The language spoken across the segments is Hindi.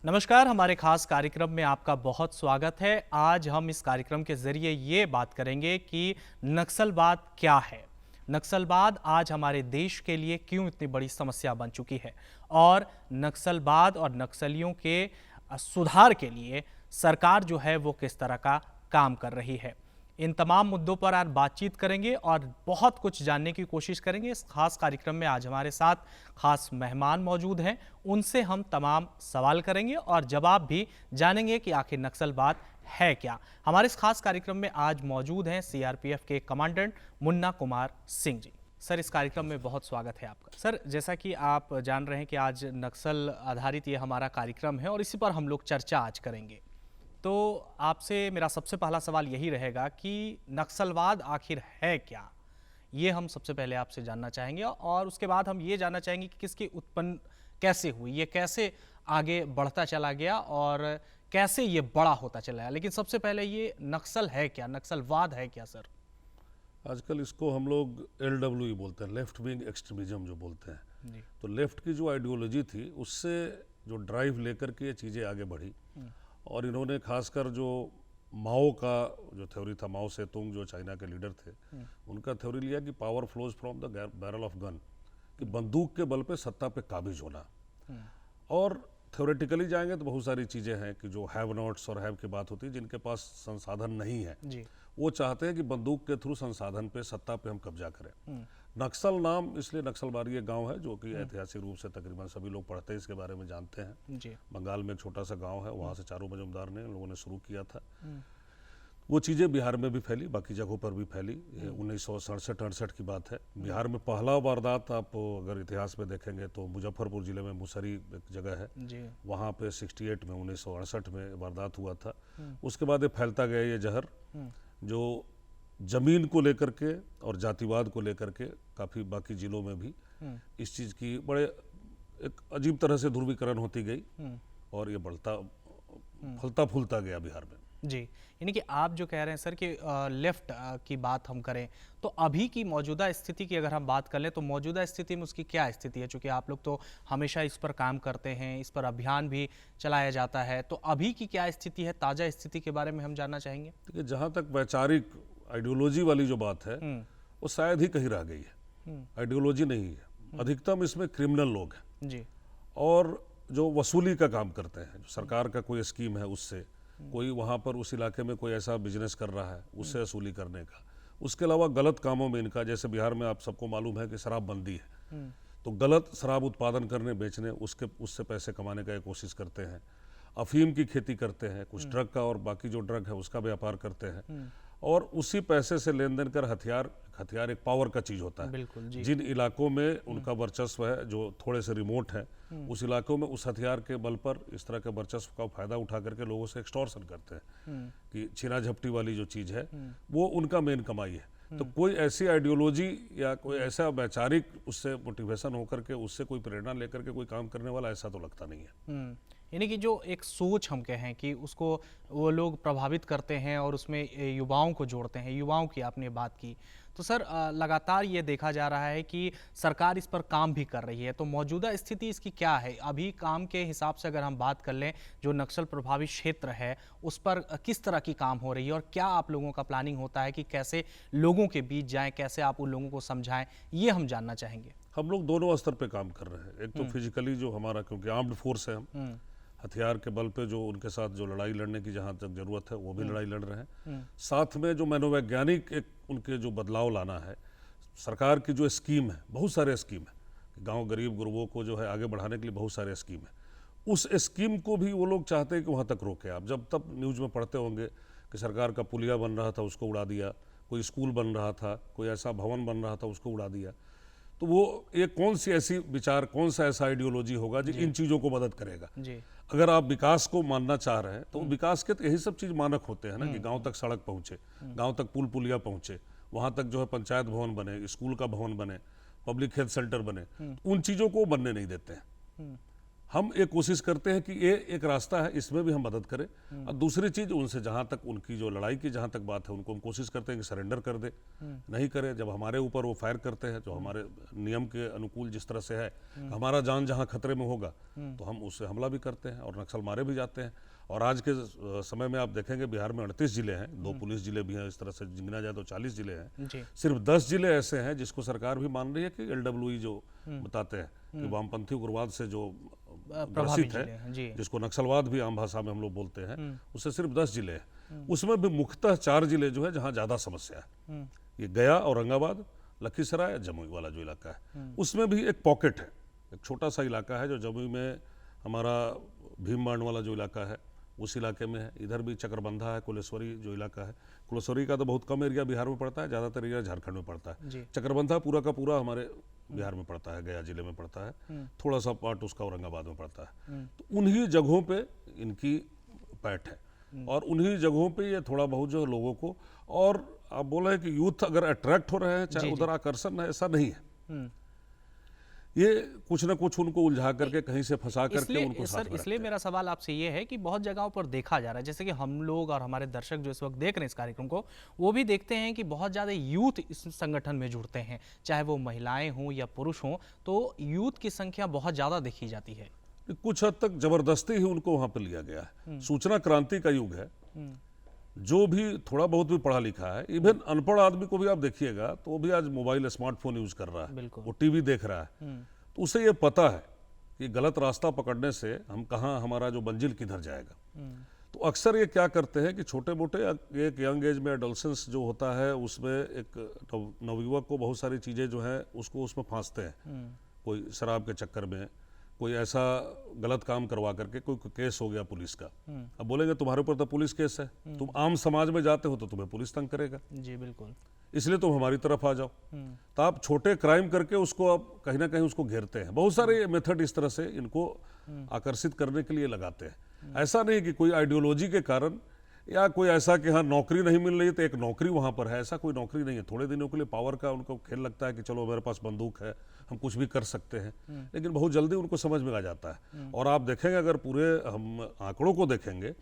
नमस्कार, हमारे खास कार्यक्रम में आपका बहुत स्वागत है। आज हम इस कार्यक्रम के जरिए ये बात करेंगे कि नक्सलवाद क्या है। नक्सलवाद आज हमारे देश के लिए क्यों इतनी बड़ी समस्या बन चुकी है और नक्सलवाद और नक्सलियों के सुधार के लिए सरकार जो है वो किस तरह का काम कर रही है। इन तमाम मुद्दों पर आज बातचीत करेंगे और बहुत कुछ जानने की कोशिश करेंगे। इस खास कार्यक्रम में आज हमारे साथ खास मेहमान मौजूद हैं, उनसे हम तमाम सवाल करेंगे और जवाब भी जानेंगे कि आखिर नक्सलवाद है क्या। हमारे इस खास कार्यक्रम में आज मौजूद हैं सीआरपीएफ के कमांडेंट मुन्ना कुमार सिंह जी। सर, इस कार्यक्रम में बहुत स्वागत है आपका। सर, जैसा कि आप जान रहे हैं कि आज नक्सल आधारित ये हमारा कार्यक्रम है और इसी पर हम लोग चर्चा आज करेंगे। तो आपसे मेरा सबसे पहला सवाल यही रहेगा कि नक्सलवाद आखिर है क्या, ये हम सबसे पहले आपसे जानना चाहेंगे और उसके बाद हम ये जानना चाहेंगे कि किसकी उत्पन्न कैसे हुई, ये कैसे आगे बढ़ता चला गया और कैसे ये बड़ा होता चला गया। लेकिन सबसे पहले ये नक्सल है क्या, नक्सलवाद है क्या सर? आजकल इसको हम लोग LWE बोलते हैं, लेफ्ट विंग एक्सट्रीमिज्म जो बोलते हैं जी। तो लेफ्ट की जो आइडियोलॉजी थी उससे जो ड्राइव लेकर के ये चीज़ें आगे बढ़ी और इन्होंने खासकर जो माओ का जो थ्योरी था, माओ सेतुंग जो चाइना के लीडर थे, उनका थ्योरी लिया कि power flows from the barrel of gun, कि बंदूक के बल पे सत्ता पे काबिज होना। और थ्योरेटिकली जाएंगे तो बहुत सारी चीज़ें हैं कि जो हैव नॉट्स और हैव की बात होती है, जिनके पास संसाधन नहीं है जी। वो चाहते हैं कि बंदूक के थ्रू संसाधन पे, सत्ता पे हम कब्जा करें। नक्सल नाम इसलिए, नक्सलबारी एक गांव है जो कि ऐतिहासिक रूप से तकरीबन सभी लोग पढ़ते हैं, इसके बारे में जानते हैं। जी। बंगाल में एक छोटा सा गांव है, वहाँ से चारों मजूमदार ने लोगों ने शुरू किया था। वो चीज़ें बिहार में भी फैली, बाकी जगहों पर भी फैली। 1967-68 की बात है। बिहार में पहला वारदात आप अगर इतिहास में देखेंगे तो मुजफ्फरपुर जिले में मुसरी एक जगह है, जी। वहाँ पे 68 में 1968 में वारदात हुआ था। उसके बाद ये फैलता गया, ये जहर जो जमीन को लेकर के और जातिवाद को लेकर के काफ़ी बाकी जिलों में भी इस चीज़ की बड़े एक अजीब तरह से ध्रुवीकरण होती गई और ये बढ़ता फलता फूलता गया बिहार में। जी, यानी कि आप जो कह रहे हैं सर कि लेफ्ट की बात हम करें तो अभी की मौजूदा स्थिति की अगर हम बात कर लें तो मौजूदा स्थिति में उसकी क्या स्थिति है? चूँकि आप लोग तो हमेशा इस पर काम करते हैं, इस पर अभियान भी चलाया जाता है, तो अभी की क्या स्थिति है, ताज़ा स्थिति के बारे में हम जानना चाहेंगे। देखिए, जहाँ तक वैचारिक आइडियोलॉजी वाली जो बात है वो शायद ही कहीं रह गई है, आइडियोलॉजी नहीं है। अधिकतम इसमें क्रिमिनल लोग हैं जी। और जो वसूली का काम करते हैं, जो सरकार का कोई स्कीम है उससे, कोई वहाँ पर उस इलाके में कोई ऐसा बिजनेस कर रहा है उससे वसूली करने का। उसके अलावा गलत कामों में इनका, जैसे बिहार में आप सबको मालूम है कि शराबबंदी है, तो गलत शराब उत्पादन करने, बेचने, उससे पैसे कमाने का कोशिश करते हैं। अफीम की खेती करते हैं, कुछ ड्रग का और बाकी जो ड्रग है उसका व्यापार करते हैं और उसी पैसे से लेन देन कर हथियार एक पावर का चीज़ होता है। बिल्कुल जी। जिन इलाकों में उनका वर्चस्व है, जो थोड़े से रिमोट है, उस इलाकों में उस हथियार के बल पर इस तरह के वर्चस्व का फायदा उठा करके लोगों से एक्सटॉर्शन करते हैं कि छीना झपटी वाली जो चीज़ है वो उनका मेन कमाई है। तो कोई ऐसी आइडियोलॉजी या कोई ऐसा वैचारिक उससे मोटिवेशन होकर के, उससे कोई प्रेरणा लेकर के कोई काम करने वाला ऐसा तो लगता नहीं है। यानी कि जो एक सोच हम कहें कि उसको वो लोग प्रभावित करते हैं और उसमें युवाओं को जोड़ते हैं, युवाओं की आपने बात की। तो सर, लगातार ये देखा जा रहा है कि सरकार इस पर काम भी कर रही है, तो मौजूदा स्थिति इसकी क्या है? अभी काम के हिसाब से अगर हम बात कर लें, जो नक्सल प्रभावित क्षेत्र है उस पर किस तरह की काम हो रही है और क्या आप लोगों का प्लानिंग होता है कि कैसे लोगों के बीच जाएं, कैसे आप उन लोगों को समझाएं, ये हम जानना चाहेंगे। हम लोग दोनों स्तर पे काम कर रहे हैं। एक तो फिजिकली जो हमारा, क्योंकि आर्म्ड फोर्स है, हम हथियार के बल पे जो उनके साथ जो लड़ाई लड़ने की जहाँ तक जरूरत है वो भी लड़ाई लड़ रहे हैं। साथ में जो मनोवैज्ञानिक एक उनके जो बदलाव लाना है, सरकार की जो स्कीम है, बहुत सारे स्कीम है, गांव गरीब गुरबों को जो है आगे बढ़ाने के लिए बहुत सारे स्कीम है, उस स्कीम को भी वो लोग चाहते हैं कि वहाँ तक रोके। आप जब तब न्यूज़ में पढ़ते होंगे कि सरकार का पुलिया बन रहा था उसको उड़ा दिया, कोई स्कूल बन रहा था, कोई ऐसा भवन बन रहा था उसको उड़ा दिया। तो वो ये कौन सी ऐसी विचार, कौन सा ऐसा आइडियोलॉजी होगा जो इन चीज़ों को मदद करेगा? जी। अगर आप विकास को मानना चाह रहे हैं तो विकास के तो यही सब चीज़ मानक होते हैं ना, कि गांव तक सड़क पहुंचे, गांव तक पुल पुलिया पहुंचे, वहां तक जो है पंचायत भवन बने, स्कूल का भवन बने, पब्लिक हेल्थ सेंटर बने। उन चीज़ों को बनने नहीं देते हैं। हम एक कोशिश करते हैं कि ये एक रास्ता है, इसमें भी हम मदद करें। और दूसरी चीज़, उनसे जहाँ तक उनकी जो लड़ाई की जहाँ तक बात है, उनको हम कोशिश करते हैं कि सरेंडर कर दे, नहीं करे। जब हमारे ऊपर वो फायर करते हैं, जो हमारे नियम के अनुकूल जिस तरह से है, हमारा जान जहाँ खतरे में होगा तो हम उससे हमला भी करते हैं और नक्सल मारे भी जाते हैं। और आज के समय में आप देखेंगे बिहार में 38 जिले हैं, 2 पुलिस जिले भी हैं, इस तरह से गिना जाए तो 40 जिले हैं। जी। सिर्फ 10 जिले ऐसे हैं जिसको सरकार भी मान रही है कि LWE जो बताते हैं कि वामपंथी उग्रवाद से जो प्रभावित ग्रसित जिले हैं, जी। है, जिसको नक्सलवाद भी आम भाषा में हम लोग बोलते हैं, उससे सिर्फ 10 जिले हैं। उसमें भी मुख्यतः 4 जिले जो है जहाँ ज़्यादा समस्या है, ये गया, औरंगाबाद, लखीसराय, जमुई वाला जो इलाका है। उसमें भी एक पॉकेट है, एक छोटा सा इलाका है जो जमुई में हमारा भीमबाड़ वाला जो इलाका है उस इलाके में है। इधर भी चकरबंधा है, कुलेश्वरी जो इलाका है। कुलेश्वरी का तो बहुत कम एरिया बिहार में पड़ता है, ज़्यादातर एरिया झारखंड में पड़ता जी। है। चकरबंधा पूरा का पूरा हमारे बिहार में पड़ता है, गया जिले में पड़ता है, थोड़ा सा पार्ट उसका औरंगाबाद में पड़ता है। तो उन्हीं जगहों पे इनकी पैठ है और उन्हीं जगहों पे ये थोड़ा बहुत जो लोगों को, और आप बोल रहे हैं कि यूथ अगर अट्रैक्ट हो रहे हैं, चाहे उधर आकर्षण है, ऐसा नहीं है। ये कुछ ना कुछ उनको उलझा करके कहीं से फंसा करके उनको साथ में इसलिए मेरा सवाल आपसे ये है कि बहुत जगहों पर देखा जा रहा है, जैसे कि हम लोग और हमारे दर्शक जो इस वक्त देख रहे हैं इस कार्यक्रम को, वो भी देखते हैं कि बहुत ज़्यादा यूथ इस संगठन में जुड़ते हैं, चाहे वो महिलाएं हों या पुरुष हों, तो यूथ की संख्या बहुत ज़्यादा देखी जाती है। कुछ हद तक जबरदस्ती ही उनको वहां पर लिया गया है। सूचना क्रांति का युग है। जो भी थोड़ा बहुत भी पढ़ा लिखा है, इवन अनपढ़ आदमी को भी आप देखिएगा तो वो भी आज मोबाइल स्मार्टफोन यूज कर रहा है, बिल्कुल। वो टीवी देख रहा है, तो उसे ये पता है कि गलत रास्ता पकड़ने से हम कहाँ, हमारा जो मंजिल किधर जाएगा। तो अक्सर ये क्या करते हैं कि छोटे मोटे एक यंग एज में एडोलसेंस जो होता है उसमें एक नवयुवक को बहुत सारी चीज़ें जो है उसको उसमें फांसते हैं। कोई शराब के चक्कर में, कोई ऐसा गलत काम करवा करके, कोई केस हो गया पुलिस का, अब बोलेंगे तुम्हारे ऊपर तो पुलिस केस है, तुम आम समाज में जाते हो तो तुम्हें पुलिस तंग करेगा, जी बिल्कुल, इसलिए तुम हमारी तरफ आ जाओ। तो आप छोटे क्राइम करके उसको आप कहीं ना कहीं उसको घेरते हैं। बहुत सारे मेथड इस तरह से इनको आकर्षित करने के लिए लगाते हैं। ऐसा नहीं कि कोई आइडियोलॉजी के कारण या कोई ऐसा कि हाँ नौकरी नहीं मिल रही है तो एक नौकरी वहाँ पर है, ऐसा कोई नौकरी नहीं है। थोड़े दिनों के लिए पावर का उनको खेल लगता है कि चलो मेरे पास बंदूक है, हम कुछ भी कर सकते हैं, लेकिन बहुत जल्दी उनको समझ में आ जाता है। और आप देखेंगे, अगर पूरे हम आंकड़ों को देखेंगे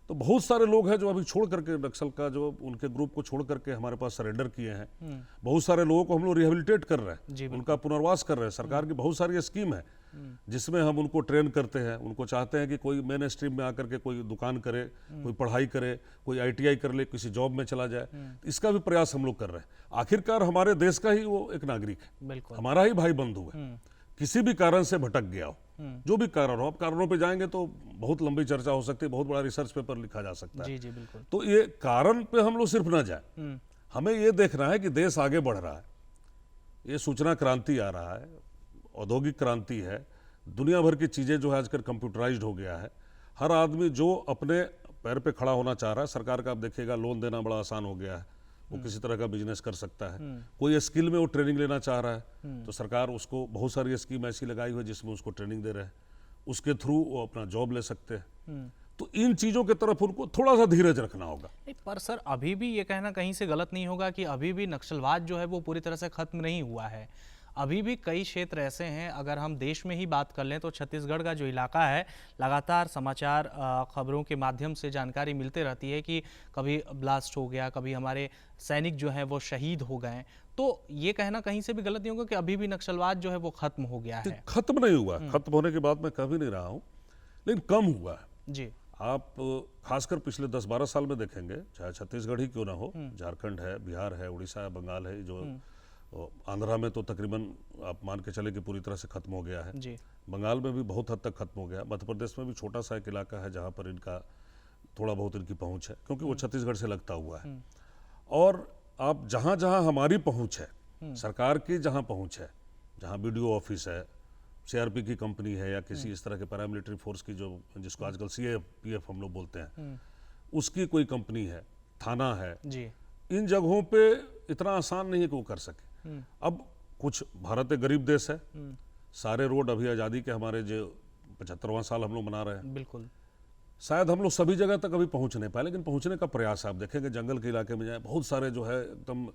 तो बहुत सारे लोग हैं जो अभी छोड़ करके नक्सल का जो उनके ग्रुप को छोड़ करके हमारे पास सरेंडर किए हैं। बहुत सारे लोगों को हम लोग रिहेबिलिटेट कर रहे हैं, उनका पुनर्वास कर रहे हैं। सरकार की बहुत सारी स्कीम है जिसमें हम उनको ट्रेन करते हैं। उनको चाहते हैं कि कोई मेन स्ट्रीम में आकर के कोई दुकान करे, कोई पढ़ाई करे, कोई ITI कर ले, किसी जॉब में चला जाए। इसका भी प्रयास हम लोग कर रहे हैं। आखिरकार हमारे देश का ही वो एक नागरिक है, बिल्कुल, हमारा ही भाई बंधु है। किसी भी कारण से भटक गया हो, जो भी कारण हो, अब कारणों पे जाएंगे तो बहुत लंबी चर्चा हो सकती है, बहुत बड़ा रिसर्च पेपर लिखा जा सकता है। जी जी बिल्कुल। तो ये कारण पे हम लोग सिर्फ ना जाए, हमें ये देखना है कि देश आगे बढ़ रहा है, ये सूचना क्रांति आ रहा है, औद्योगिक क्रांति है, दुनिया भर की चीज़ें जो है आजकल कंप्यूटराइज्ड हो गया है। हर आदमी जो अपने पैर पे खड़ा होना चाह रहा है, सरकार का आप देखिएगा लोन देना बड़ा आसान हो गया है, वो किसी तरह का बिजनेस कर सकता है। कोई स्किल में वो ट्रेनिंग लेना चाह रहा है तो सरकार उसको बहुत सारी स्कीम ऐसी लगाई हुई है जिसमें उसको ट्रेनिंग दे रहे हैं, उसके थ्रू वो अपना जॉब ले सकते हैं। तो इन चीज़ों की तरफ उनको थोड़ा सा धीरज रखना होगा। नहीं, पर सर अभी भी ये कहना कहीं से गलत नहीं होगा कि अभी भी नक्सलवाद जो है वो पूरी तरह से खत्म नहीं हुआ है। अभी भी कई क्षेत्र ऐसे हैं, अगर हम देश में ही बात कर लें तो छत्तीसगढ़ का जो इलाका है, लगातार समाचार खबरों के माध्यम से जानकारी मिलते रहती है कि कभी ब्लास्ट हो गया, कभी हमारे सैनिक जो हैं वो शहीद हो गए। तो ये कहना कहीं से भी गलत नहीं होगा कि अभी भी नक्सलवाद जो है वो खत्म हो गया है। खत्म नहीं हुआ, खत्म होने की बात मैं कभी नहीं रहा हूँ, लेकिन कम हुआ है जी। आप खासकर पिछले 10-12 साल में देखेंगे, चाहे छत्तीसगढ़ ही क्यों ना हो, झारखंड है, बिहार है, उड़ीसा है, बंगाल है, जो आंध्रा में तो तकरीबन आप मान के चले कि पूरी तरह से खत्म हो गया है जी। बंगाल में भी बहुत हद तक खत्म हो गया। मध्य प्रदेश में भी छोटा सा एक इलाका है जहाँ पर इनका थोड़ा बहुत इनकी पहुँच है, क्योंकि वो छत्तीसगढ़ से लगता हुआ है। और आप जहाँ जहाँ हमारी पहुँच है, सरकार की जहाँ पहुँच है, जहाँ BDO ऑफिस है, CRP की कंपनी है, या किसी इस तरह के पैरामिलिट्री फोर्स की जो जिसको आजकल CAPF हम लोग बोलते हैं, उसकी कोई कंपनी है, थाना है जी, इन जगहों पे इतना आसान नहीं है कि वो कर सके। अब कुछ, भारत एक गरीब देश है, सारे रोड अभी आज़ादी के हमारे जो 75वां साल हम लोग मना रहे हैं, बिल्कुल शायद हम लोग सभी जगह तक अभी पहुंच नहीं पाए, लेकिन पहुंचने का प्रयास है। आप देखेंगे जंगल के इलाके में जाए, बहुत सारे जो है एकदम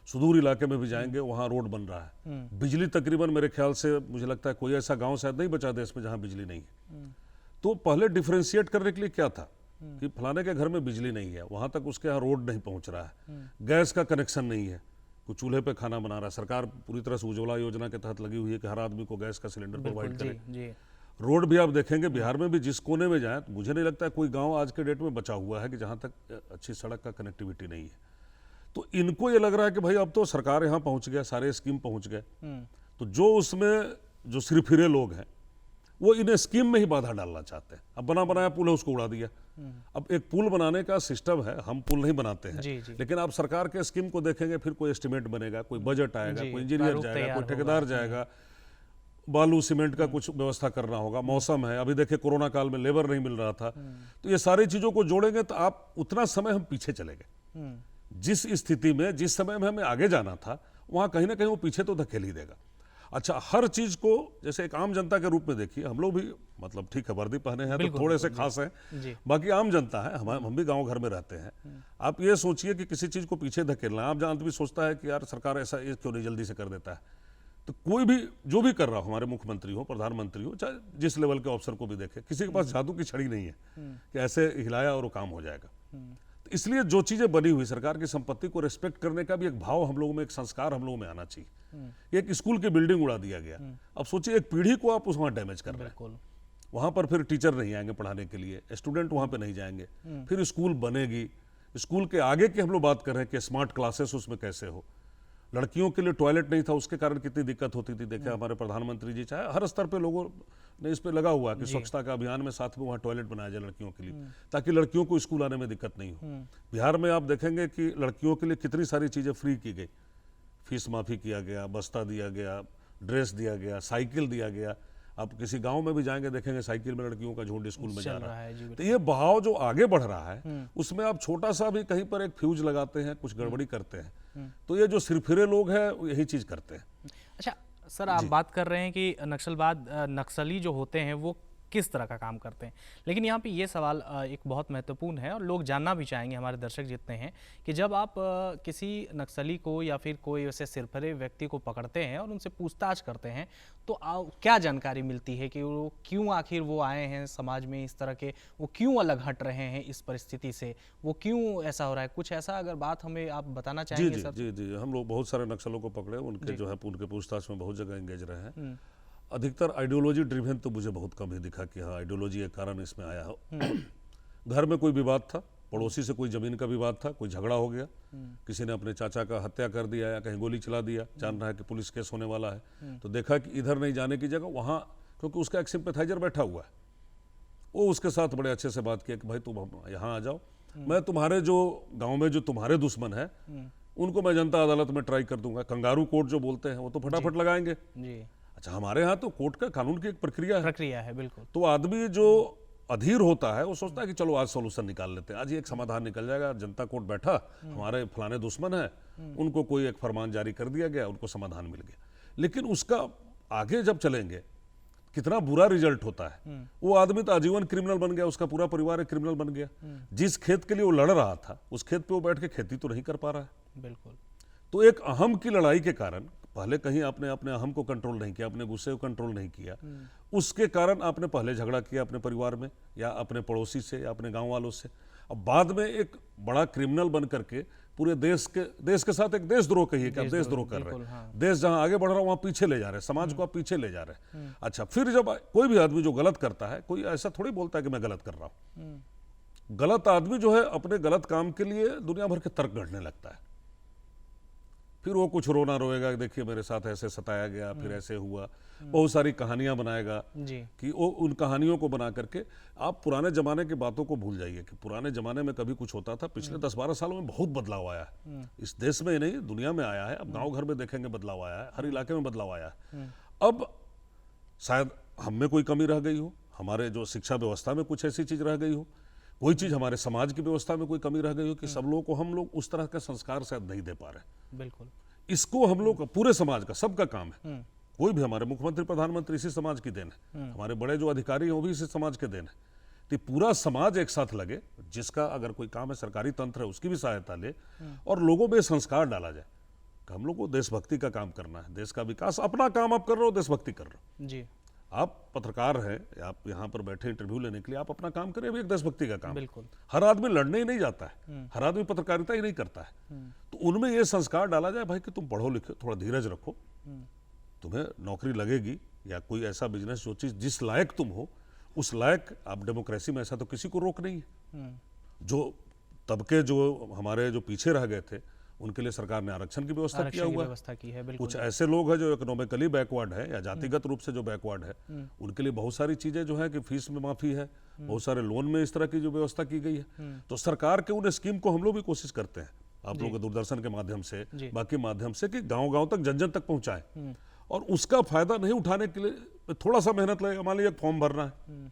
सुदूर इलाके में भी जाएंगे, वहाँ रोड बन रहा है। बिजली तकरीबन मेरे ख्याल से मुझे लगता है कोई ऐसा गांव शायद नहीं बचा देश में जहाँ बिजली नहीं है। तो पहले डिफ्रेंशिएट करने के लिए क्या था कि फलाने के घर में बिजली नहीं है, वहाँ तक उसके यहाँ रोड नहीं पहुँच रहा है, गैस का कनेक्शन नहीं है, कोई चूल्हे पे खाना बना रहा है। सरकार पूरी तरह से उज्ज्वला योजना के तहत लगी हुई है कि हर आदमी को गैस का सिलेंडर प्रोवाइड करे। रोड भी आप देखेंगे बिहार में भी जिस कोने में जाए, तो मुझे नहीं लगता है कोई गांव आज के डेट में बचा हुआ है कि जहां तक अच्छी सड़क का कनेक्टिविटी नहीं है। तो इनको ये लग रहा है कि भाई अब तो सरकार यहाँ पहुंच गया, सारे स्कीम पहुंच गए, तो जो उसमें जो सिरफिरे लोग हैं वो इन स्कीम में ही बाधा डालना चाहते हैं। अब बना बनाया पुल है, उसको उड़ा दिया। अब एक पुल बनाने का सिस्टम है, हम पुल नहीं बनाते हैं, लेकिन आप सरकार के स्कीम को देखेंगे, फिर कोई एस्टिमेट बनेगा, कोई बजट आएगा, कोई इंजीनियर जाएगा, कोई ठेकेदार जाएगा, बालू सीमेंट का कुछ व्यवस्था करना होगा, मौसम है, अभी देखिए कोरोना काल में लेबर नहीं मिल रहा था। तो ये सारी चीजों को जोड़ेंगे तो आप उतना समय हम पीछे चले गए। जिस स्थिति में, जिस समय में हमें आगे जाना था, वहां कहीं ना कहीं वो पीछे तो धकेल ही देगा। अच्छा, हर चीज को जैसे एक आम जनता के रूप में देखिए, हम लोग भी मतलब ठीक है वर्दी पहने हैं तो थोड़े से खास हैं, बाकी आम जनता है, हम भी गांव घर में रहते हैं। आप ये सोचिए कि किसी चीज को पीछे धकेलना, आप जानते भी सोचता है कि यार सरकार ऐसा ये क्यों नहीं जल्दी से कर देता है। तो कोई भी जो भी कर रहा हो, हमारे मुख्यमंत्री हो, प्रधानमंत्री हो, चाहे जिस लेवल के अफसर को भी देखे, किसी के पास जादू की छड़ी नहीं है कि ऐसे हिलाया और वो काम हो जाएगा। तो इसलिए जो चीजें बनी हुई, सरकार की संपत्ति को रिस्पेक्ट करने का भी एक भाव हम लोगों में, एक संस्कार हम लोगों में आना चाहिए। एक स्कूल की बिल्डिंग उड़ा दिया गया, अब सोचिए एक पीढ़ी को आप वहां डैमेज कर रहे हैं। वहां पर फिर टीचर नहीं आएंगे पढ़ाने के लिए, स्टूडेंट वहां पे नहीं जाएंगे, फिर स्कूल बनेगी, स्कूल के आगे की हम लोग बात कर रहे हैं कि स्मार्ट क्लासेस उसमें कैसे हो। लड़कियों के लिए टॉयलेट नहीं था, उसके कारण कितनी दिक्कत होती थी। देखा हमारे प्रधानमंत्री जी, चाहे हर स्तर पे लोगों ने इस पे लगा हुआ कि स्वच्छता का अभियान में साथ में वहाँ टॉयलेट बनाया जाए लड़कियों के लिए, ताकि लड़कियों को स्कूल आने में दिक्कत नहीं हो। बिहार में आप देखेंगे कि लड़कियों के लिए कितनी सारी चीज़ें फ्री की गई, फीस माफ़ी किया गया, बस्ता दिया गया, ड्रेस दिया गया, साइकिल दिया गया। आप किसी गांव में भी जाएंगे देखेंगे साइकिल में लड़कियों का झुंड स्कूल में जा रहा है। तो ये बहाव जो आगे बढ़ रहा है, उसमें आप छोटा सा भी कहीं पर एक फ्यूज लगाते हैं, कुछ गड़बड़ी करते हैं, तो ये जो सिरफिरे लोग हैं यही चीज करते हैं। अच्छा सर, आप बात कर रहे हैं कि नक्सली जो होते हैं वो किस तरह का काम करते हैं, लेकिन यहाँ पे ये सवाल एक बहुत महत्वपूर्ण है और लोग जानना भी चाहेंगे, हमारे दर्शक जितने हैं, कि जब आप किसी नक्सली को या फिर कोई वैसे सिरफिरे व्यक्ति को पकड़ते हैं और उनसे पूछताछ करते हैं, तो क्या जानकारी मिलती है कि वो क्यों आखिर वो आए हैं समाज में इस तरह के, वो क्यों अलग हट रहे हैं इस परिस्थिति से, वो क्यों ऐसा हो रहा है? कुछ ऐसा अगर बात हमें आप बताना चाहेंगे सर? जी, हम लोग बहुत सारे नक्सलों को पकड़े, उनके जो है उनके पूछताछ में बहुत जगह एंगेज रहे हैं। अधिकतर आइडियोलॉजी ड्रिवन तो मुझे बहुत कम ही दिखा कि हाँ आइडियोलॉजी के कारण इसमें आया हो। घर में कोई विवाद था, पड़ोसी से कोई जमीन का विवाद था, कोई झगड़ा हो गया, किसी ने अपने चाचा का हत्या कर दिया या कहीं गोली चला दिया, जान रहा है कि पुलिस केस होने वाला है, तो देखा कि इधर नहीं जाने की जगह वहाँ, क्योंकि उसका एक सिंपैथाइजर बैठा हुआ है, वो उसके साथ बड़े अच्छे से बात किया कि भाई तुम यहाँ आ जाओ, मैं तुम्हारे जो गाँव में जो तुम्हारे दुश्मन है उनको मैं जनता अदालत में ट्राई कर दूंगा। कंगारू कोर्ट जो बोलते हैं वो तो फटाफट लगाएंगे। अच्छा, हमारे यहाँ तो कोर्ट का कानून की एक प्रक्रिया है बिल्कुल। तो आदमी जो अधीर होता है वो सोचता है कि चलो आज सॉल्यूशन निकाल लेते हैं, आज एक समाधान निकल जाएगा, जनता कोर्ट बैठा, हमारे फलाने दुश्मन है, उनको कोई एक फरमान जारी कर दिया गया, उनको समाधान मिल गया। लेकिन उसका आगे जब चलेंगे कितना बुरा रिजल्ट होता है। वो आदमी तो आजीवन क्रिमिनल बन गया, उसका पूरा परिवार एक क्रिमिनल बन गया। जिस खेत के लिए वो लड़ रहा था उस खेत पे वो बैठ के खेती तो नहीं कर पा रहा है। बिल्कुल। तो एक अहम की लड़ाई के कारण, पहले कहीं आपने अपने अहम को कंट्रोल नहीं किया, अपने गुस्से को कंट्रोल नहीं किया, उसके कारण आपने पहले झगड़ा किया अपने परिवार में या अपने पड़ोसी से या अपने गांव वालों से, अब बाद में एक बड़ा क्रिमिनल बन करके पूरे देश के साथ एक देशद्रोह कहिए कि आप देशद्रोह कर रहे हैं। देश जहां आगे बढ़ रहा है वहां पीछे ले जा रहे हैं, समाज को आप पीछे ले जा रहे हैं। अच्छा, फिर जब कोई भी आदमी जो गलत करता है, कोई ऐसा थोड़ी बोलता है कि मैं गलत कर रहा हूं। गलत आदमी जो है अपने गलत काम के लिए दुनिया भर के तर्क गढ़ने लगता है। फिर वो कुछ रोना रोएगा, देखिए मेरे साथ ऐसे सताया गया, फिर ऐसे हुआ, बहुत सारी कहानियां बनाएगा कि वो उन कहानियों को बना करके आप पुराने जमाने की बातों को भूल जाइए कि पुराने जमाने में कभी कुछ होता था। पिछले 10-12 सालों में बहुत बदलाव आया है, इस देश में ही नहीं दुनिया में आया है। अब गांव घर में देखेंगे बदलाव आया है, हर इलाके में बदलाव आया है। अब शायद हम में कोई कमी रह गई हो, हमारे जो शिक्षा व्यवस्था में कुछ ऐसी चीज रह गई हो, कोई चीज हमारे समाज की व्यवस्था में कोई कमी रह गई हो कि सब लोगों को हम लोग उस तरह का संस्कार शायद नहीं दे पा रहे। बिल्कुल, इसको हम लोग पूरे समाज का, सबका काम है। कोई भी, हमारे मुख्यमंत्री प्रधानमंत्री इसी समाज की देन है, हमारे बड़े जो अधिकारी हैं वो भी इसी समाज के देन है। तो पूरा समाज एक साथ लगे, जिसका अगर कोई काम है सरकारी तंत्र है उसकी भी सहायता ले और लोगों में संस्कार डाला जाए कि हम लोग को देशभक्ति का काम करना है, देश का विकास, अपना काम आप कर रहे हो, देशभक्ति कर रहे हो। जी आप पत्रकार हैं, आप यहाँ पर बैठे इंटरव्यू लेने के लिए, आप अपना काम करें, भी एक देशभक्ति का काम। बिल्कुल। हर आदमी लड़ने ही नहीं जाता है, हर आदमी पत्रकारिता ही नहीं करता है। तो उनमें ये संस्कार डाला जाए भाई कि तुम पढ़ो लिखो, थोड़ा धीरज रखो, तुम्हें नौकरी लगेगी या कोई ऐसा बिजनेस जो चीज जिस लायक तुम हो उस लायक आप डेमोक्रेसी में ऐसा तो किसी को रोक नहीं है। जो तबके जो हमारे जो पीछे रह गए थे उनके लिए सरकार ने आरक्षण की व्यवस्था किया हुआ है। व्यवस्था की है, बिल्कुल। कुछ ऐसे लोग हैं जो इकोनॉमिकली बैकवर्ड है या जातिगत रूप से जो बैकवर्ड है, उनके लिए बहुत सारी चीजें जो है कि फीस में माफी है, बहुत सारे लोन में इस तरह की जो व्यवस्था की गई है। तो सरकार के उन स्कीम को हम लोग भी कोशिश करते हैं, आप लोग दूरदर्शन के माध्यम से, बाकी माध्यम से, कि गांव गांव तक, जन जन तक पहुंचाएं। और उसका फायदा नहीं उठाने के लिए थोड़ा सा मेहनत लगेगा। मान लीजिए एक फॉर्म भरना है,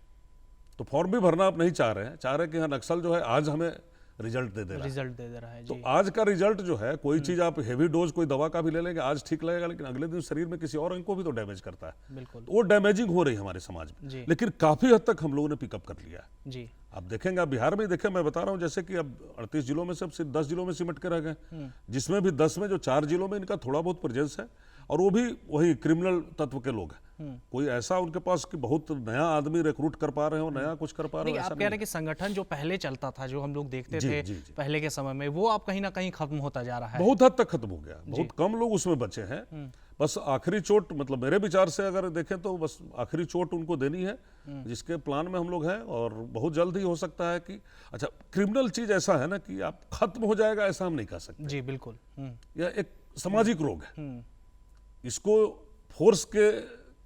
तो फॉर्म भी भरना आप नहीं चाह रहे हैं, चाह रहे हैं कि हाँ नक्सल जो है आज हमें रिजल्ट दे दे रहा है। जी। तो आज का रिजल्ट जो है, कोई चीज आप हेवी डोज कोई दवा का भी ले लेंगे, आज ठीक लगेगा, लेकिन अगले दिन शरीर में किसी और अंग को भी तो डैमेज करता है। बिल्कुल। तो वो डैमेजिंग हो रही है हमारे समाज में, लेकिन काफी हद तक हम लोगों ने पिकअप कर लिया है। जी। आप देखेंगे, आप बिहार में देखें, मैं बता रहा हूं, जैसे कि अब 38 जिलों में से अब सिर्फ 10 जिलों में सिमट के रह गए, जिसमें भी 10 में जो 4 जिलों में इनका थोड़ा बहुत प्रेजेंस है, और वो भी वही क्रिमिनल तत्व के लोग हैं। कोई ऐसा उनके पास कि बहुत नया आदमी रिक्रूट कर पा रहे हो, नया कुछ कर पा रहे हो, आप ऐसा कह रहे हैं कि संगठन जो पहले चलता था, जो हम लोग देखते थे जी। पहले के समय में, वो आप कहीं ना कहीं खत्म होता जा रहा है। बहुत हद तक खत्म हो गया, बहुत कम लोग उसमें बचे हैं। बस आखिरी चोट, मतलब मेरे विचार से अगर देखें तो बस आखिरी चोट उनको देनी है, जिसके प्लान में हम लोग हैं, और बहुत जल्द ही हो सकता है कि, अच्छा क्रिमिनल चीज ऐसा है ना कि आप खत्म हो जाएगा ऐसा हम नहीं कह सकते। जी बिल्कुल। यह एक सामाजिक रोग है, इसको फोर्स के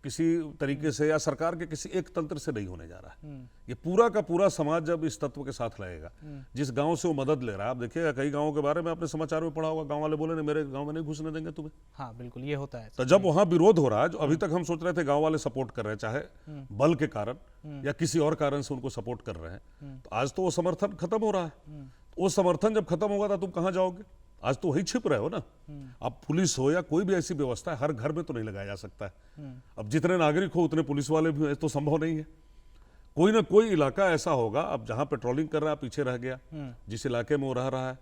किसी तरीके से या सरकार के किसी एक तंत्र से नहीं होने जा रहा है। ये पूरा का पूरा समाज जब इस तत्व के साथ लगेगा, जिस गांव से वो मदद ले रहा है, आप देखिएगा कई गांवों के बारे में आपने समाचार में पढ़ा होगा, गांव वाले बोले नहीं, मेरे गांव में नहीं घुसने देंगे तुम्हें। हाँ बिल्कुल, ये होता है। तो जब वहां विरोध हो रहा है, जो अभी तक हम सोच रहे थे गांव वाले सपोर्ट कर रहे हैं, चाहे बल के कारण या किसी और कारण से उनको सपोर्ट कर रहे हैं, तो आज तो वो समर्थन खत्म हो रहा है। वो समर्थन जब खत्म होगा तो तुम कहां जाओगे? आज तो वही छिप रहे हो ना। अब पुलिस हो या कोई भी ऐसी व्यवस्था है, हर घर में तो नहीं लगाया जा सकता है। अब जितने नागरिक हो उतने पुलिस वाले भी हैं, तो संभव नहीं है। कोई ना कोई इलाका ऐसा होगा, अब जहां पेट्रोलिंग कर रहा है पीछे रह गया, जिस इलाके में वो रह रहा है,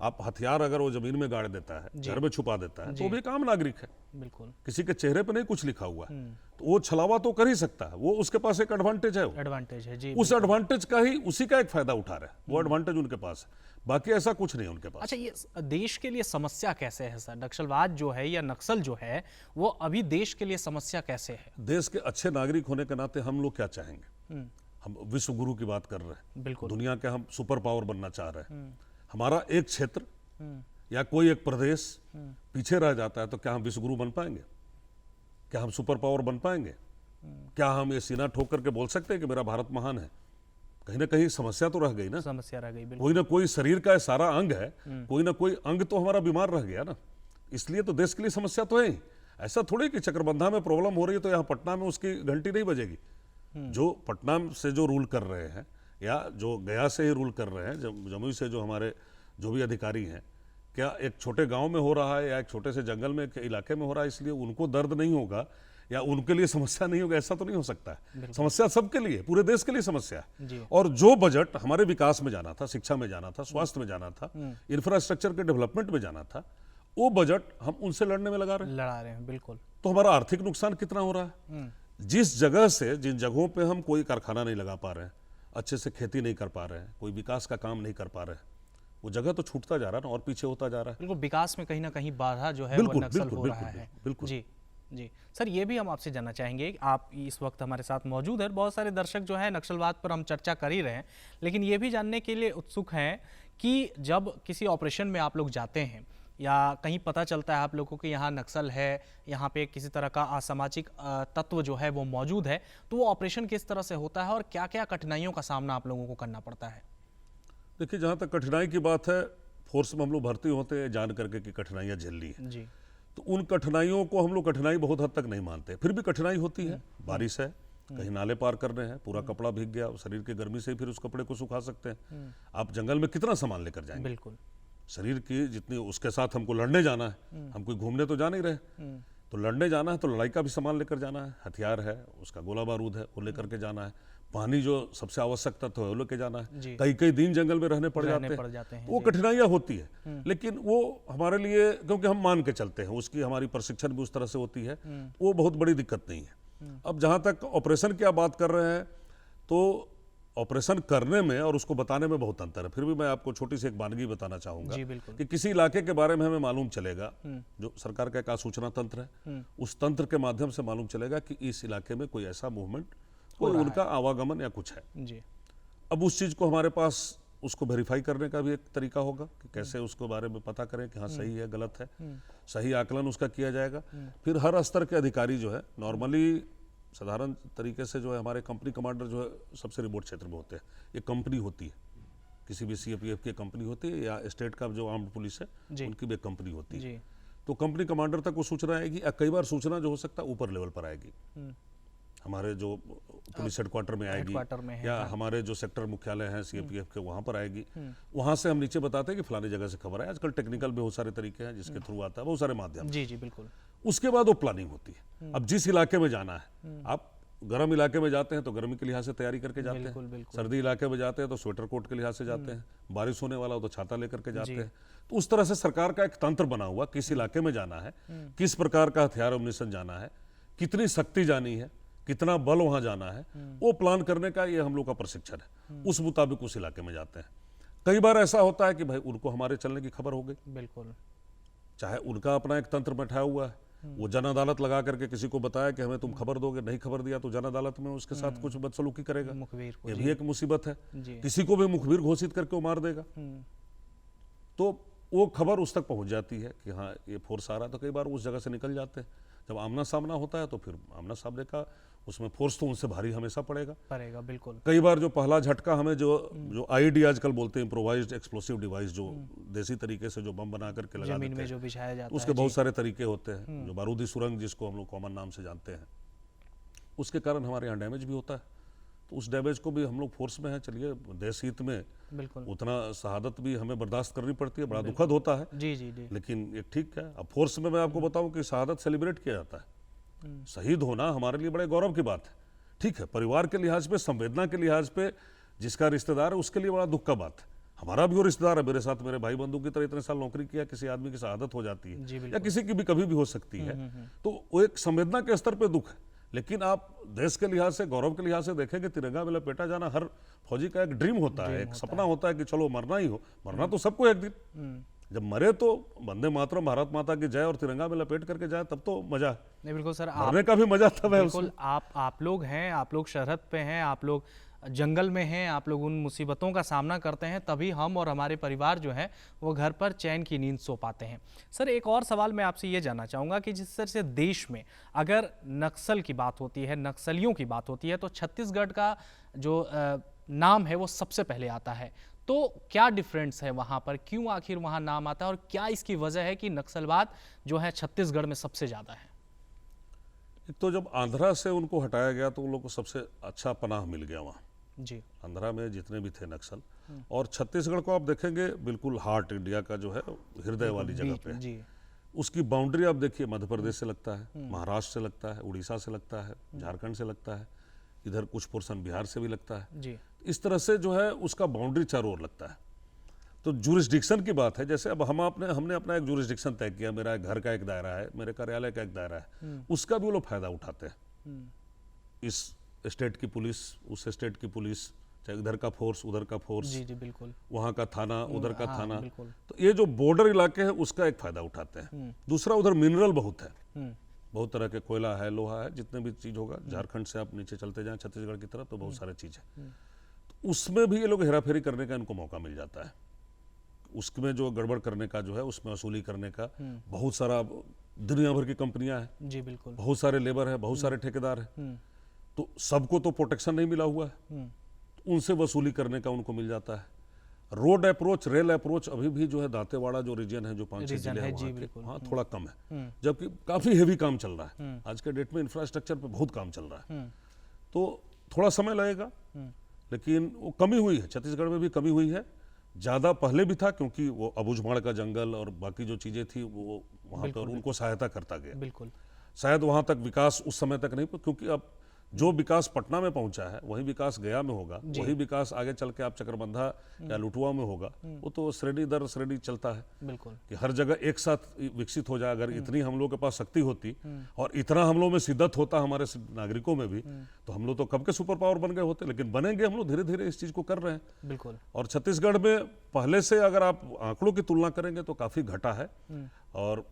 आप हथियार अगर वो जमीन में गाड़ देता है, घर में छुपा देता है, तो वो भी एक आम नागरिक है। बिल्कुल। किसी के चेहरे पे नहीं कुछ लिखा हुआ है, तो वो छलावा तो कर ही सकता है, वो उसके पास एक एडवांटेज है, एडवांटेज है। जी। उस एडवांटेज का ही, उसी का एक फायदा उठा रहे हैं, वो एडवांटेज उनके पास है, बाकी ऐसा कुछ नहीं उनके पास। अच्छा, ये देश के लिए समस्या कैसे है सर? नक्सलवाद जो है या नक्सल जो है, वो अभी देश के लिए समस्या कैसे है? देश के अच्छे नागरिक होने के नाते हम लोग क्या चाहेंगे? हम विश्व गुरु की बात कर रहे हैं, बिल्कुल। दुनिया के हम सुपर पावर बनना चाह रहे हैं। हमारा एक क्षेत्र या कोई एक प्रदेश पीछे रह जाता है, तो क्या हम विश्व गुरु बन पाएंगे? क्या हम सुपर पावर बन पाएंगे? क्या हम ये सीना ठोक करके बोल सकते हैं कि मेरा भारत महान है? कहीं ना कहीं समस्या तो रह गई ना, समस्या रह गई। कोई ना कोई शरीर का सारा अंग है, कोई ना कोई अंग तो हमारा बीमार रह गया ना, इसलिए तो देश के लिए समस्या तो है ही। ऐसा थोड़ी कि चक्रबंधा में प्रॉब्लम हो रही है तो यहाँ पटना में उसकी घंटी नहीं बजेगी। जो पटना से जो रूल कर रहे हैं, या जो गया से ही रूल कर रहे हैं, जमुई से जो हमारे जो भी अधिकारी हैं, क्या एक छोटे गांव में हो रहा है या एक छोटे से जंगल में एक इलाके में हो रहा है इसलिए उनको दर्द नहीं होगा या उनके लिए समस्या नहीं होगा? ऐसा तो नहीं हो सकता है। समस्या सबके लिए, पूरे देश के लिए समस्या है। और जो बजट हमारे विकास में जाना था, शिक्षा में जाना था, स्वास्थ्य में जाना था, इंफ्रास्ट्रक्चर के डेवलपमेंट में जाना था, वो बजट हम उनसे लड़ने में लड़ा रहे हैं। बिल्कुल। तो हमारा आर्थिक नुकसान कितना हो रहा है? जिस जगह से, जिन जगहों पे हम कोई कारखाना नहीं लगा पा रहे हैं, अच्छे से खेती नहीं कर पा रहे हैं, कोई विकास का काम नहीं कर पा रहे हैं, वो जगह तो छूटता जा रहा है ना, और पीछे होता जा रहा है। बिल्कुल, विकास में कहीं ना कहीं बाधा जो है वो नक्सल हो रहा है। बिल्कुल। जी जी सर, ये भी हम आपसे जानना चाहेंगे, आप इस वक्त हमारे साथ मौजूद हैं, बहुत सारे दर्शक जो है नक्सलवाद पर हम चर्चा कर ही रहे हैं, लेकिन ये भी जानने के लिए उत्सुक हैं कि जब किसी ऑपरेशन में आप लोग जाते हैं या कहीं पता चलता है आप लोगों को कि यहाँ नक्सल है, यहाँ पे किसी तरह का असामाजिक तत्व जो है वो मौजूद है, तो वो ऑपरेशन किस तरह से होता है और क्या क्या कठिनाइयों का सामना आप लोगों को करना पड़ता है? देखिए, जहाँ तक कठिनाई की बात है, फोर्स में हम लोग भर्ती होते हैं जान करके कि कठिनाइयाँ झेल ली है जी, तो उन कठिनाइयों को हम लोग कठिनाई बहुत हद तक नहीं मानते, फिर भी कठिनाई होती है। बारिश है, कहीं नाले पार करने हैं, पूरा कपड़ा भीग गया, शरीर की गर्मी से ही फिर उस कपड़े को सुखा सकते हैं। आप जंगल में कितना सामान लेकर जाएंगे? बिल्कुल। शरीर की जितनी, उसके साथ हमको लड़ने जाना है, हम कोई घूमने तो जा नहीं रहे, तो लड़ने जाना है तो लड़ाई का भी सामान लेकर जाना है, हथियार है, उसका गोला बारूद है, वो लेकर के जाना है, पानी जो सबसे आवश्यक तत्व है वो लेके जाना है, जी। कई कई दिन जंगल में रहने पड़ जाते हैं, वो कठिनाइयाँ होती है, लेकिन वो हमारे लिए, क्योंकि हम मान के चलते हैं, उसकी हमारी प्रशिक्षण भी उस तरह से होती है, वो बहुत बड़ी दिक्कत नहीं है। अब जहाँ तक ऑपरेशन की आप बात कर रहे हैं, तो ऑपरेशन करने में और उसको बताने में बहुत अंतर है। फिर भी मैं आपको छोटी सी एक वानगी बताना चाहूँगा जी बिल्कुल। कि किसी इलाके के बारे में हमें मालूम चलेगा, जो सरकार का एक सूचना तंत्र है, उस तंत्र के माध्यम से मालूम चलेगा कि इस इलाके में कोई ऐसा मूवमेंट, कोई उनका आवागमन या कुछ है जी। अब उस चीज़ को हमारे पास उसको वेरीफाई करने का भी एक तरीका होगा कि कैसे उसके बारे में पता करें कि हाँ सही है गलत है, सही आकलन उसका किया जाएगा। फिर हर स्तर के अधिकारी जो है, नॉर्मली साधारण तरीके से जो है हमारे कंपनी कमांडर जो है सबसे रिमोट क्षेत्र में होते हैं। एक कंपनी होती है, किसी भी सीएपीएफ की कंपनी होती है या स्टेट का जो आर्म्ड पुलिस है उनकी भी एक कंपनी होती है, तो कंपनी कमांडर तक वो सूचना आएगी। या कई बार सूचना जो हो सकता है ऊपर लेवल पर आएगी, हमारे जो पुलिस हेडक्वार्टर में आएगी, या हमारे जो सेक्टर मुख्यालय हैं सीएपीएफ के वहाँ पर आएगी। वहाँ से हम नीचे बताते हैं कि फलानी जगह से खबर है। आजकल टेक्निकल बहुत सारे तरीके हैं जिसके थ्रू आता है, बहुत सारे माध्यम। जी जी बिल्कुल। उसके बाद वो प्लानिंग होती है। अब जिस इलाके में जाना है, आप गर्म इलाके में जाते हैं तो गर्मी के लिहाज से तैयारी करके जाते हैं, सर्दी इलाके में जाते हैं तो स्वेटर कोट के लिहाज से जाते हैं, बारिश होने वाला हो तो छाता लेकर के जाते हैं। तो उस तरह से सरकार का एक तंत्र बना हुआ, किस इलाके में जाना है, किस प्रकार का हथियार अम्युनिशन जाना है, कितनी शक्ति जानी है, कितना बल वहां जाना है, वो प्लान करने का ये हम लोग का प्रशिक्षण है। उस मुताबिक उस इलाके में जाते हैं। कई बार ऐसा होता है कि भाई उनको हमारे चलने की खबर हो गई, बिल्कुल, चाहे उनका अपना एक तंत्र बैठाया हुआ है, वो जन अदालत लगा करके किसी को बताया कि हमें तुम खबर दोगे, नहीं खबर दिया तो जन अदालत में उसके साथ कुछ बदसलूकी करेगा, ये भी एक मुसीबत है। किसी को भी मुखबिर घोषित करके वो मार देगा, तो वो खबर उस तक पहुंच जाती है कि हाँ ये फोर्स आ रहा है। तो कई बार उस जगह से निकल जाते हैं। जब आमना सामना होता है तो फिर आमना सामने का उसमें फोर्स तो उनसे भारी हमेशा पड़ेगा। बिल्कुल। कई बार जो पहला झटका हमें जो आईडी आजकल बोलते हैं, इम्प्रोवाइज्ड एक्सप्लोसिव डिवाइस, जो देसी तरीके से जो बम बना करके लगा देते हैं, जो बिछाया जाता है, उसके बहुत सारे तरीके होते हैं। जो बारूदी सुरंग जिसको हम लोग कॉमन नाम से जानते हैं, उसके कारण हमारे यहाँ डैमेज भी होता है। तो उस डैमेज को भी हम लोग फोर्स में हैं, चलिए देश हित में उतना शहादत भी हमें बर्दाश्त करनी पड़ती है, बड़ा दुखद होता है जी जी, लेकिन ये ठीक है। अब फोर्स में मैं आपको बताऊं कि शहादत सेलिब्रेट किया जाता है, शहीद होना हमारे लिए बड़े गौरव की बात है। ठीक है, परिवार के लिहाज पे, संवेदना के लिहाज पे, जिसका रिश्तेदार है उसके लिए बड़ा दुख का बात है। हमारा भी वो रिश्तेदार है, मेरे साथ मेरे भाई बंधु की तरह इतने साल नौकरी किया, किसी आदमी की शहादत हो जाती है या किसी की भी कभी भी हो सकती है, तो वो एक संवेदना के स्तर पे दुख है। लेकिन आप देश के लिहाज से, गौरव के लिहाज से देखेंगे, तिरंगा में लपेटा जाना हर फौजी का एक ड्रीम होता है, एक सपना होता है कि चलो मरना ही हो, मरना तो सबको एक दिन, जब मरे तो वंदे मातरम, भारत माता की जय और तिरंगा में लपेट करके जाए, तब तो मजा है। नहीं बिल्कुल सर, मरने का भी मजा तब है। बिल्कुल, आप लोग हैं, आप लोग सरहद पे हैं, आप लोग जंगल में हैं, आप लोग उन मुसीबतों का सामना करते हैं, तभी हम और हमारे परिवार जो है वो घर पर चैन की नींद सो पाते हैं। सर एक और सवाल मैं आपसे ये जानना चाहूँगा कि जिस तरह से देश में अगर नक्सल की बात होती है, नक्सलियों की बात होती है, तो छत्तीसगढ़ का जो नाम है वो सबसे पहले आता है। तो क्या डिफरेंस है वहाँ पर, क्यों आखिर वहाँ नाम आता है, और क्या इसकी वजह है कि नक्सलवाद जो है छत्तीसगढ़ में सबसे ज़्यादा है? एक तो जब आंध्रा से उनको हटाया गया तो उन लोगों को सबसे अच्छा पनाह मिल गया वहाँ जी। आंध्रा में जितने भी थे नक्सल, और छत्तीसगढ़ को आप देखेंगे बिल्कुल हार्ट इंडिया का जो है, हृदय वाली जगह पे है। उसकी बाउंड्री आप देखिए, मध्य प्रदेश से लगता है, महाराष्ट्र से लगता है, उड़ीसा से लगता है, झारखंड से लगता है, इधर कुछ पोर्शन बिहार से भी लगता है जी। इस तरह से जो है उसका बाउंड्री चारों ओर लगता है। तो जुरिस्डिक्शन की बात है, जैसे अब हमने अपना एक जुरिस्डिक्शन तय किया, मेरा घर का एक दायरा है, मेरे कार्यालय का एक दायरा है, उसका भी वो लोग फायदा उठाते हैं। इस स्टेट की पुलिस, उस स्टेट की पुलिस, चाहे इधर का फोर्स, उधर का फोर्स, जी जी बिल्कुल, वहाँ का थाना, उधर का थाना, तो ये जो बॉर्डर इलाके हैं उसका एक फायदा उठाते हैं। दूसरा, उधर मिनरल बहुत है, बहुत तरह के कोयला है, लोहा है, जितने भी चीज होगा। झारखंड से आप नीचे चलते जाएं छत्तीसगढ़ की तरफ तो बहुत सारे चीज है, तो उसमें भी ये लोग हेराफेरी करने का इनको मौका मिल जाता है। उसमें जो गड़बड़ करने का जो है, उसमें वसूली करने का, बहुत सारा दुनिया भर की कंपनियां हैं जी बिल्कुल, बहुत सारे लेबर है, बहुत सारे ठेकेदार है, तो सबको तो प्रोटेक्शन नहीं मिला हुआ है, तो उनसे वसूली करने का उनको मिल जाता है। रोड अप्रोच, रेल अप्रोच अभी भी जो है दांतेवाड़ा जो रीजन है, जो 5-6 जिले हैं वहाँ के, हाँ थोड़ा कम है, जबकि काफी हेवी काम चल रहा है। आज के डेट में इंफ्रास्ट्रक्चर पे बहुत काम चल रहा है, तो थोड़ा समय लगेगा, लेकिन वो कमी हुई है। छत्तीसगढ़ में भी कमी हुई है, ज़्यादा पहले भी था, क्योंकि वो अबुझमाड़ का जंगल और बाकी जो चीज़ें थी वो वहाँ पर उनको सहायता करता गया। बिल्कुल, शायद वहाँ तक विकास उस समय तक नहीं, क्योंकि अब जो विकास पटना में पहुंचा है वही विकास गया में होगा, वही विकास आगे चल के आप चकरबंधा या लुटुआ में होगा। वो तो श्रेणी दर श्रेणी चलता है बिल्कुल कि हर जगह एक साथ विकसित हो जाए। अगर इतनी हम लोग के पास शक्ति होती और इतना हम लोग में शिद्दत होता हमारे नागरिकों में भी, तो हम लोग तो कब के सुपर पावर बन गए होते। लेकिन बनेंगे, हम लोग धीरे धीरे इस चीज को कर रहे हैं। बिल्कुल। और छत्तीसगढ़ में पहले से अगर आप आंकड़ों की तुलना करेंगे तो काफी घटा है। और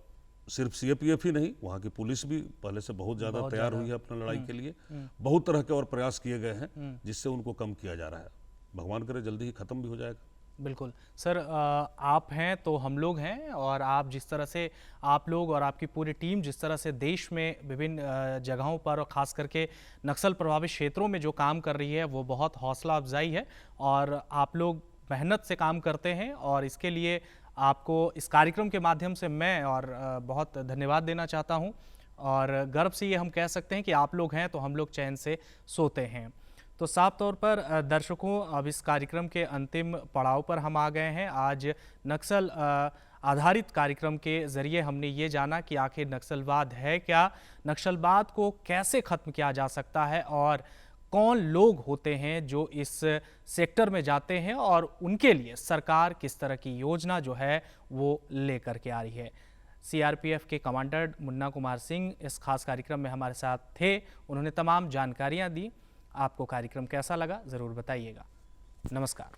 सिर्फ सीएपीएफ ही नहीं, वहाँ की पुलिस भी पहले से बहुत ज्यादा तैयार हुई है अपना लड़ाई के लिए। बहुत तरह के और प्रयास किए गए हैं जिससे उनको कम किया जा रहा है। भगवान करे जल्दी ही खत्म भी हो जाएगा। बिल्कुल सर, आप हैं तो हम लोग हैं, और आप जिस तरह से, आप लोग और आपकी पूरी टीम जिस तरह से देश में विभिन्न जगहों पर और ख़ास करके नक्सल प्रभावित क्षेत्रों में जो काम कर रही है वो बहुत हौसला अफजाई है। और आप लोग मेहनत से काम करते हैं, और इसके लिए आपको इस कार्यक्रम के माध्यम से मैं और बहुत धन्यवाद देना चाहता हूं। और गर्व से ये हम कह सकते हैं कि आप लोग हैं तो हम लोग चैन से सोते हैं। तो साफ तौर पर दर्शकों, अब इस कार्यक्रम के अंतिम पड़ाव पर हम आ गए हैं। आज नक्सल आधारित कार्यक्रम के ज़रिए हमने ये जाना कि आखिर नक्सलवाद है क्या, नक्सलवाद को कैसे ख़त्म किया जा सकता है, और कौन लोग होते हैं जो इस सेक्टर में जाते हैं, और उनके लिए सरकार किस तरह की योजना जो है वो लेकर के आ रही है। सीआरपीएफ के कमांडर मुन्ना कुमार सिंह इस खास कार्यक्रम में हमारे साथ थे। उन्होंने तमाम जानकारियां दी। आपको कार्यक्रम कैसा लगा ज़रूर बताइएगा। नमस्कार।